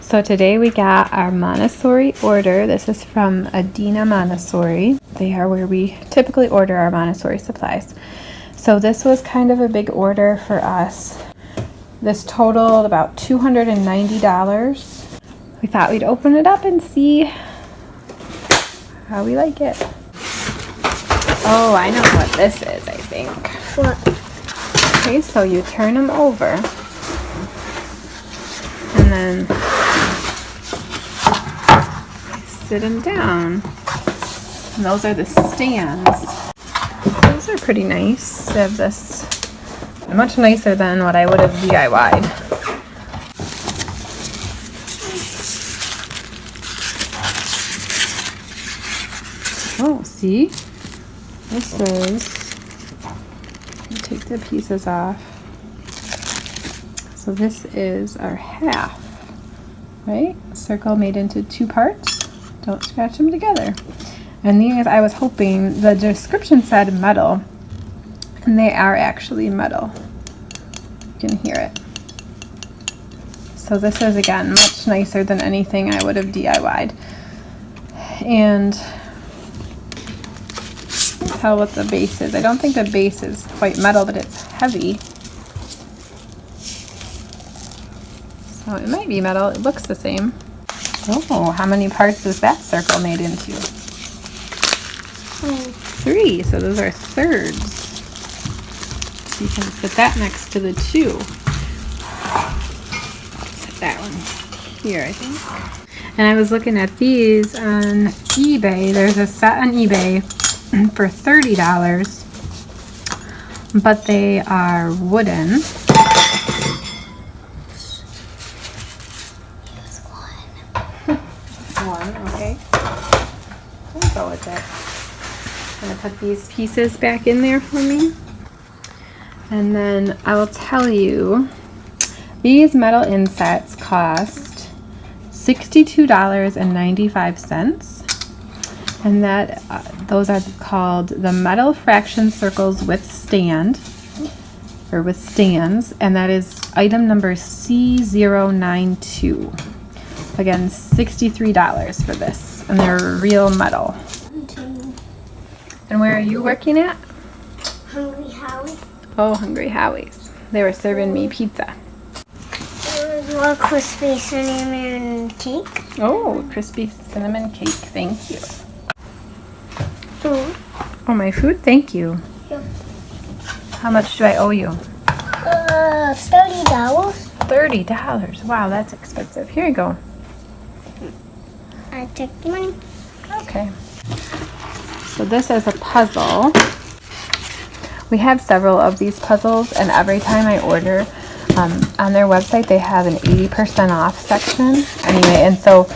So today we got our Montessori order. This is from Adena Montessori. They are where we typically order our Montessori supplies. So this was kind of a big order for us. This totaled about $290. We thought we'd open it up and see how we like it. Oh, I know what this is, I think. What? Okay, so you turn them over. And then sit them down. And those are the stands. Those are pretty nice. They have this, much nicer than what I would have DIY'd. Oh, see? This is, you take the pieces off. So this is our half, right? A circle made into two parts. Don't scratch them together. And these, I was hoping, the description said metal, and they are actually metal. You can hear it. So this is, again, much nicer than anything I would have DIY'd. And tell what the base is. I don't think the base is quite metal, but it's heavy. So it might be metal. It looks the same. Oh, how many parts is that circle made into? 3. So those are thirds. So you can put that next to the 2. Set that one here, I think. And I was looking at these on eBay. There's a set on eBay for $30, but they are wooden. One, okay. We'll go with it. I'm gonna put these pieces back in there for me. And then I will tell you, these metal insets cost $62.95. And that those are called the metal fraction circles with stand, or with stands, and that is item number C092. Again, $63 for this, and they're real metal. And where are you working at? Hungry Howie. Oh, Hungry Howie's. They were serving me pizza. More crispy cinnamon cake. Oh, crispy cinnamon cake. Thank you. Food. Oh, my food? Thank you. Yep. How much do I owe you? $30. $30. Wow, that's expensive. Here you go. I take the money. Okay. So this is a puzzle. We have several of these puzzles, and every time I order, on their website they have an 80% off section. Anyway, and so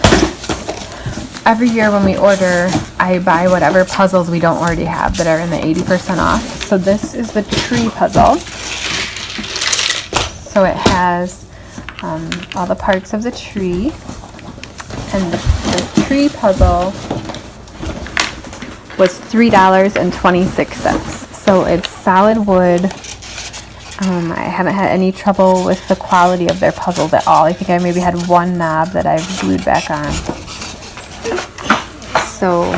every year when we order, I buy whatever puzzles we don't already have that are in the 80% off. So this is the tree puzzle. So it has all the parts of the tree. And the tree puzzle was $3.26. So it's solid wood. I haven't had any trouble with the quality of their puzzles at all. I think I maybe had one knob that I've glued back on. So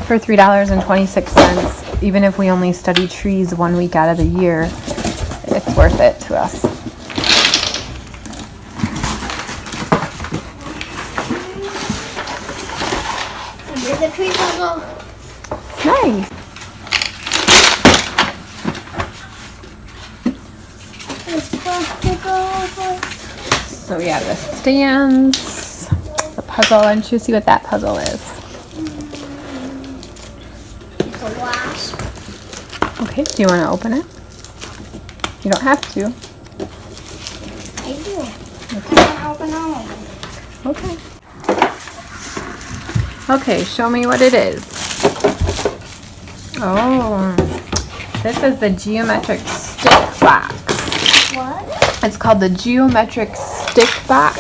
for $3.26, even if we only study trees 1 week out of the year, it's worth it to us. The tree puzzle. Nice. So yeah, the stands, the puzzle. Why don't you see what that puzzle is? It's a wasp. Okay, do you want to open it? You don't have to. I do. Okay. I open all of them. Okay. Okay, show me what it is. Oh, this is the geometric stick box. What? It's called the geometric stick box.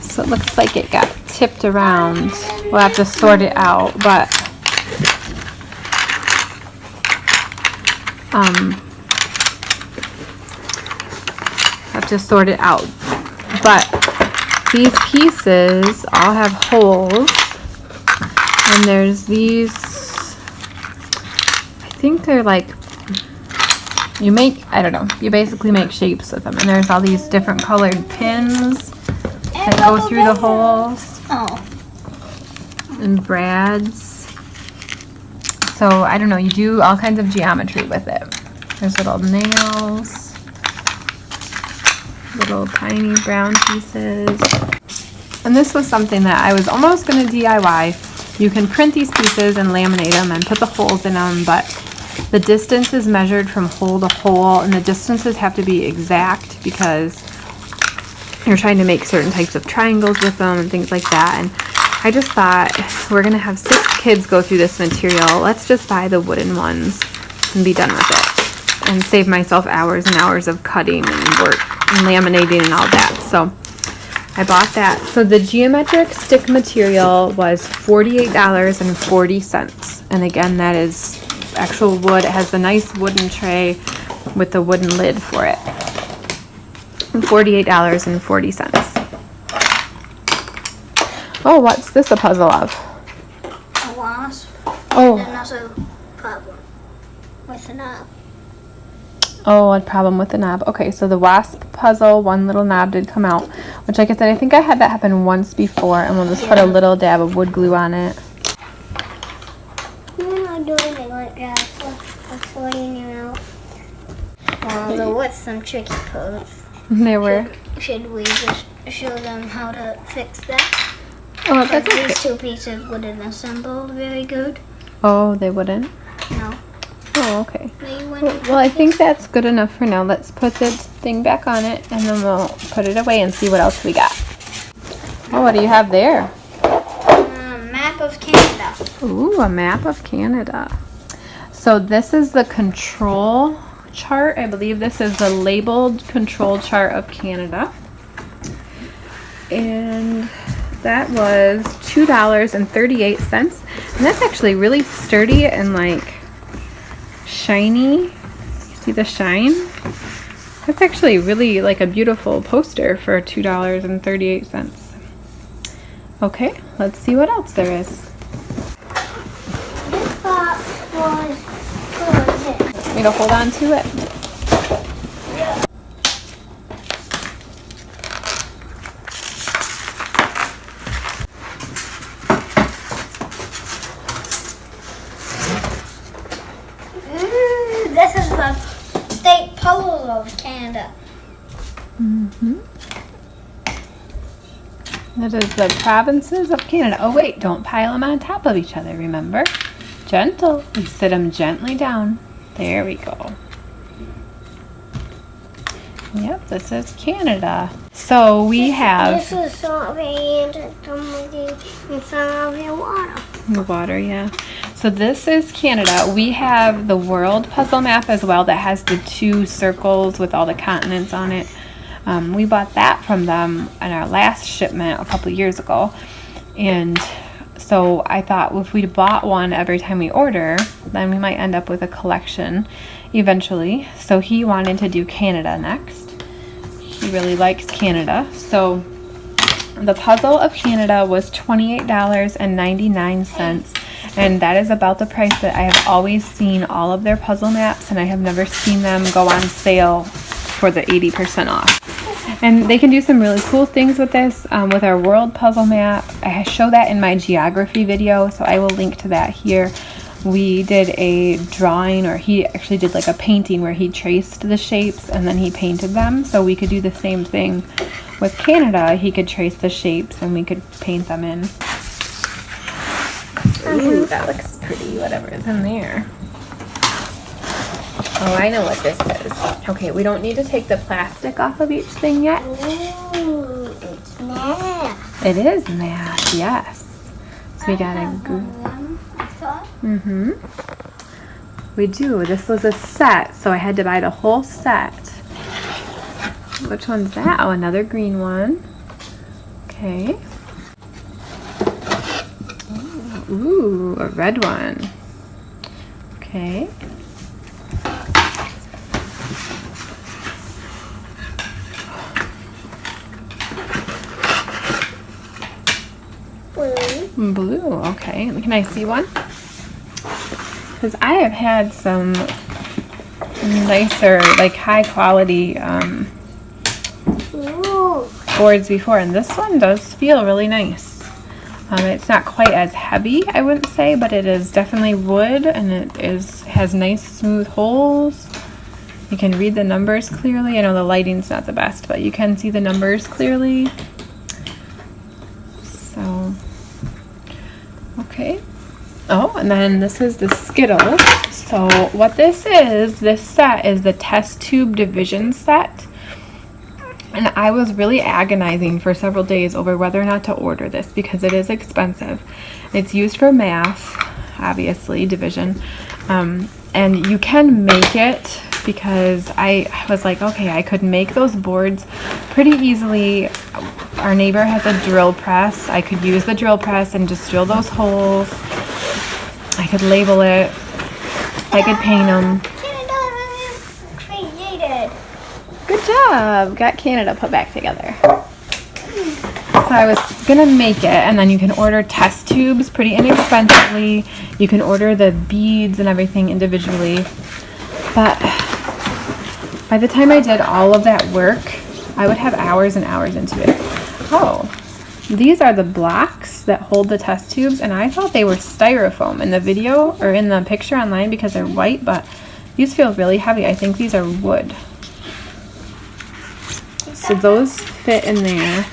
So it looks like it got tipped around. We'll have to sort it out, but have to sort it out. But these pieces all have holes, and there's these, I think they're like, I don't know, you basically make shapes with them, and there's all these different colored pins that go through the holes. Oh. And brads. So I don't know, you do all kinds of geometry with it. There's little nails, little tiny brown pieces. And this was something that I was almost going to DIY. You can print these pieces and laminate them and put the holes in them, but the distance is measured from hole to hole, and the distances have to be exact because you're trying to make certain types of triangles with them and things like that. And I just thought, we're going to have 6 kids go through this material. Let's just buy the wooden ones and be done with it. And save myself hours and hours of cutting and work and laminating and all that. So I bought that. So the geometric stick material was $48.40. And again, that is actual wood. It has the nice wooden tray with the wooden lid for it. $48.40. Oh, what's this a puzzle of? A wasp. Oh. And also problem with a knob. Oh, a problem with the knob. Okay, so the wasp puzzle, one little knob did come out, which like I said, I think I had that happen once before, and we'll just put a little dab of wood glue on it. You're not doing it like that. That's letting you know. Well, there was some tricky codes. There were. Should we just show them how to fix that? Oh, that's okay. These 2 pieces wouldn't assemble very good. Oh, they wouldn't? No. Oh, okay. They wouldn't. Well, I think that's good enough for now. Let's put this thing back on it, and then we'll put it away and see what else we got. Oh, what do you have there? Map of Canada. Ooh, a map of Canada. So this is the control chart. I believe this is the labeled control chart of Canada. And that was $2.38. And that's actually really sturdy and like shiny. You see the shine? That's actually really like a beautiful poster for $2.38. Okay, let's see what else there is. This box was good. Want me to hold on to it? This is the state puzzle of Canada. That is the provinces of Canada. Oh wait, don't pile them on top of each other, remember? Gentle. You sit them gently down. There we go. Yep, this is Canada. So we have... This is strawberry and some of your water. The water, yeah. So this is Canada. We have the world puzzle map as well that has the 2 circles with all the continents on it. We bought that from them in our last shipment a couple years ago. And so I thought if we bought one every time we order, then we might end up with a collection eventually. So he wanted to do Canada next. He really likes Canada. So the puzzle of Canada was $28.99. And that is about the price that I have always seen all of their puzzle maps, and I have never seen them go on sale for the 80% off. And they can do some really cool things with this, with our world puzzle map. I show that in my geography video, so I will link to that here. We did a drawing, or he actually did like a painting where he traced the shapes and then he painted them. So we could do the same thing with Canada. He could trace the shapes and we could paint them in. Ooh, that looks pretty, whatever is in there. Oh, I know what this is. Okay, we don't need to take the plastic off of each thing yet. Ooh, it's math. It is math, yes. So we gotta go. I thought. We do. This was a set, so I had to buy the whole set. Which one's that? Oh, another green one. Okay. Ooh, a red one. Okay. blue. Blue, okay. Can I see one? Because I have had some nicer, like high quality Ooh. boards before, and this one does feel really nice. It's not quite as heavy, I wouldn't say, but it is definitely wood, and it has nice smooth holes. You can read the numbers clearly. I know the lighting's not the best, but you can see the numbers clearly. So, okay. Oh, and then this is the Skittles. So what this set is the test tube division set. And I was really agonizing for several days over whether or not to order this because it is expensive. It's used for math, obviously, division. And you can make it because I was like, okay, I could make those boards pretty easily. Our neighbor has a drill press. I could use the drill press and just drill those holes. I could label it. I could paint them. Created. Good job. Got Canada put back together. So I was gonna make it, and then you can order test tubes pretty inexpensively. You can order the beads and everything individually. But by the time I did all of that work, I would have hours and hours into it. Oh, these are the blocks that hold the test tubes, and I thought they were styrofoam in the video or in the picture online because they're white, but these feel really heavy. I think these are wood. So those fit in there.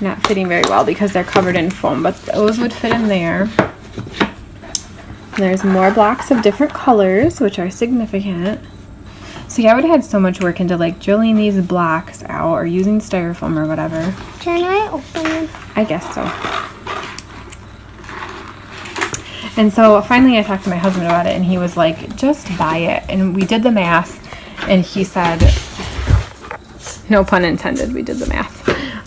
Not fitting very well because they're covered in foam, but those would fit in there. There's more blocks of different colors, which are significant. See, I would have had so much work into like drilling these blocks out or using styrofoam or whatever. Can I open it? I guess so. And so finally I talked to my husband about it, and he was like, just buy it. And we did the math, and he said, no pun intended, we did the math.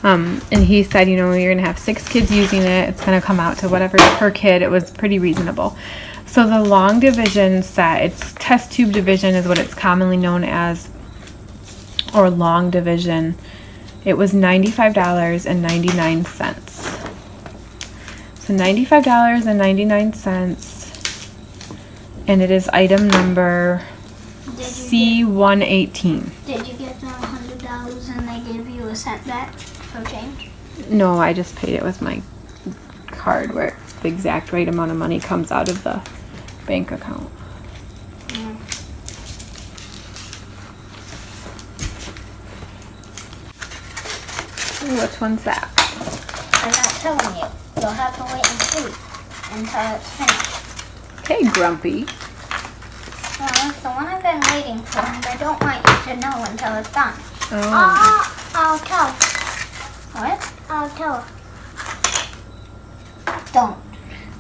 And he said, you know, you're going to have 6 kids using it. It's going to come out to whatever per kid. It was pretty reasonable. So the long division set, it's test tube division is what it's commonly known as, or long division. It was $95.99. So $95.99. And it is item number C118. Did you get the $100 and they gave you a cent back for change? No, I just paid it with my card where the exact right amount of money comes out of the bank account. Mm. Ooh, which one's that? I'm not telling you. You'll have to wait and see until it's finished. Okay, Grumpy. Well, it's the one I've been waiting for, and I don't want you to know until it's done. Oh. I'll tell. What? I'll tell. Don't.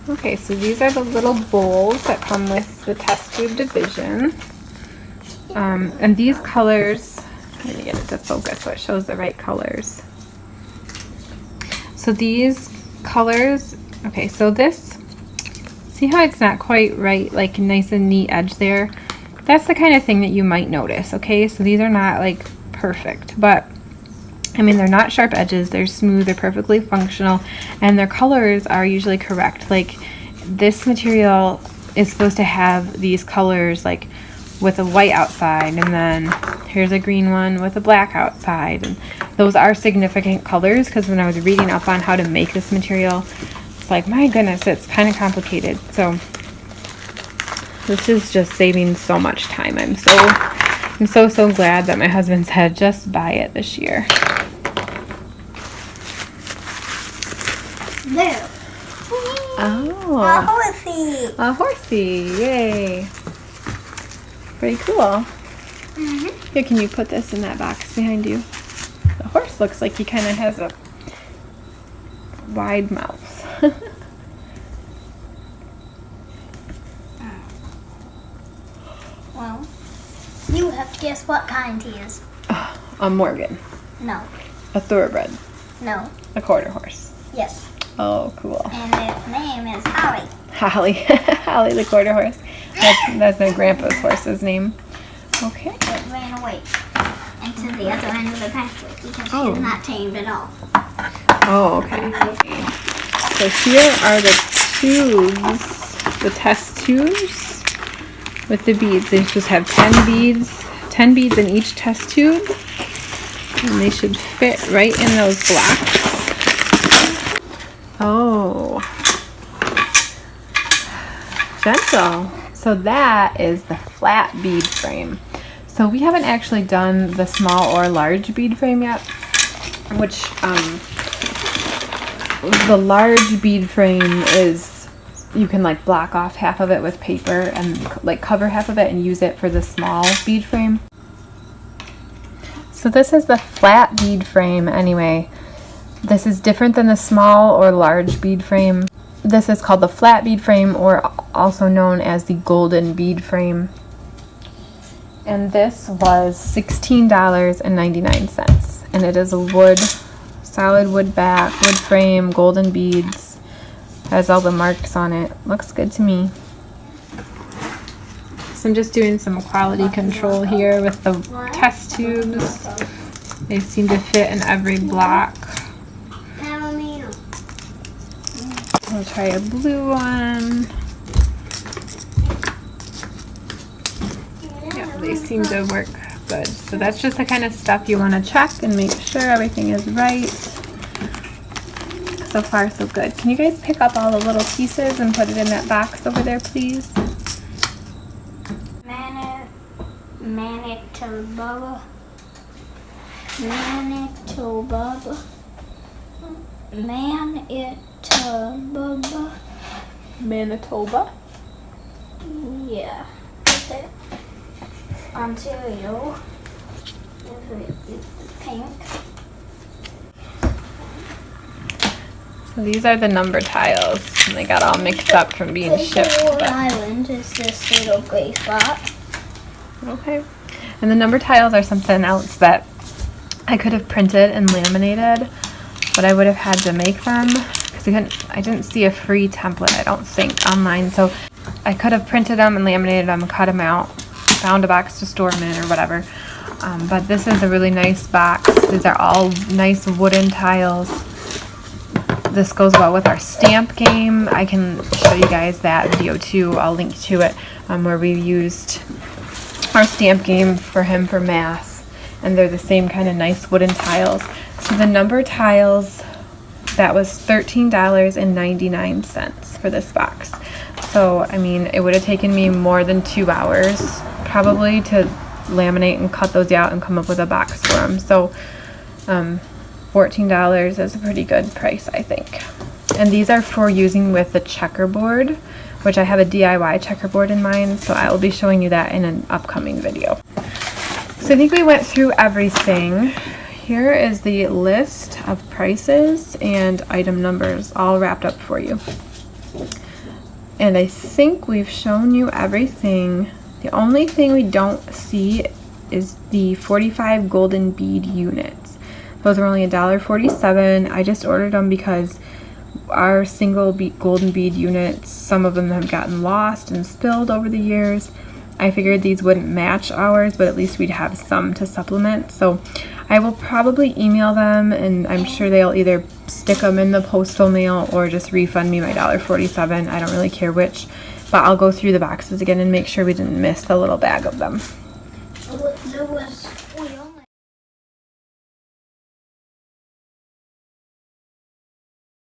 Okay, so these are the little bowls that come with the test tube division. And these colors, let me get it to focus so it shows the right colors. So these colors, okay, so this, see how it's not quite right, like nice and neat edge there? That's the kind of thing that you might notice, okay? So these are not like perfect, but I mean, they're not sharp edges, they're smooth, they're perfectly functional, and their colors are usually correct. Like this material is supposed to have these colors like with a white outside, and then here's a green one with a black outside, and those are significant colors because when I was reading up on how to make this material, it's like, my goodness, it's kind of complicated. So this is just saving so much time. I'm so glad that my husband said just buy it this year. There. Oh, A horsey. a horsey, yay. Pretty cool. Mm-hmm. Here, can you put this in that box behind you? The horse looks like he kind of has a wide mouth. Well, you have to guess what kind he is. A Morgan. No. A thoroughbred. No. A quarter horse. Yes. Oh, cool. And its name is Holly. Holly. Holly the quarter horse. That's my grandpa's horse's name. Okay. It ran away into the other end of the pasture because Oh. she's not tamed at all. Oh, okay. So here are the tubes, the test tubes with the beads. They just have 10 beads in each test tube. And they should fit right in those blocks. Oh, gentle. So that is the flat bead frame. So we haven't actually done the small or large bead frame yet, which the large bead frame is, you can like block off half of it with paper and like cover half of it and use it for the small bead frame. So this is the flat bead frame anyway. This is different than the small or large bead frame. This is called the flat bead frame, or also known as the golden bead frame. And this was $16.99. And it is a wood, solid wood back, wood frame, golden beads. Has all the marks on it. Looks good to me. So I'm just doing some quality control here with the test tubes. They seem to fit in every block. We'll try a blue one. Yeah, they seem to work good. So that's just the kind of stuff you want to check and make sure everything is right. So far, so good. Can you guys pick up all the little pieces and put it in that box over there, please? Manitoba. Manitoba? Yeah. Ontario. Pink. So these are the number tiles. And they got all mixed up from being shipped. Rhode Island is this little gray spot. Okay. And the number tiles are something else that I could have printed and laminated, but I would have had to make them because I didn't see a free template, I don't think, online. So I could have printed them and laminated them, cut them out, found a box to store them in or whatever. But this is a really nice box. These are all nice wooden tiles. This goes well with our stamp game. I can show you guys that video too. I'll link to it, where we used our stamp game for him for math. And they're the same kind of nice wooden tiles. So the number tiles, that was $13.99 for this box. So, I mean, it would have taken me more than 2 hours probably to laminate and cut those out and come up with a box for them. So, $14 is a pretty good price, I think. And these are for using with the checkerboard, which I have a DIY checkerboard in mind, so I will be showing you that in an upcoming video. So I think we went through everything. Here is the list of prices and item numbers all wrapped up for you. And I think we've shown you everything. The only thing we don't see is the 45 golden bead units. Those are only $1.47. I just ordered them because our single golden bead units, some of them have gotten lost and spilled over the years. I figured these wouldn't match ours, but at least we'd have some to supplement. So I will probably email them, and I'm sure they'll either stick them in the postal mail or just refund me my $1.47. I don't really care which, but I'll go through the boxes again and make sure we didn't miss the little bag of them.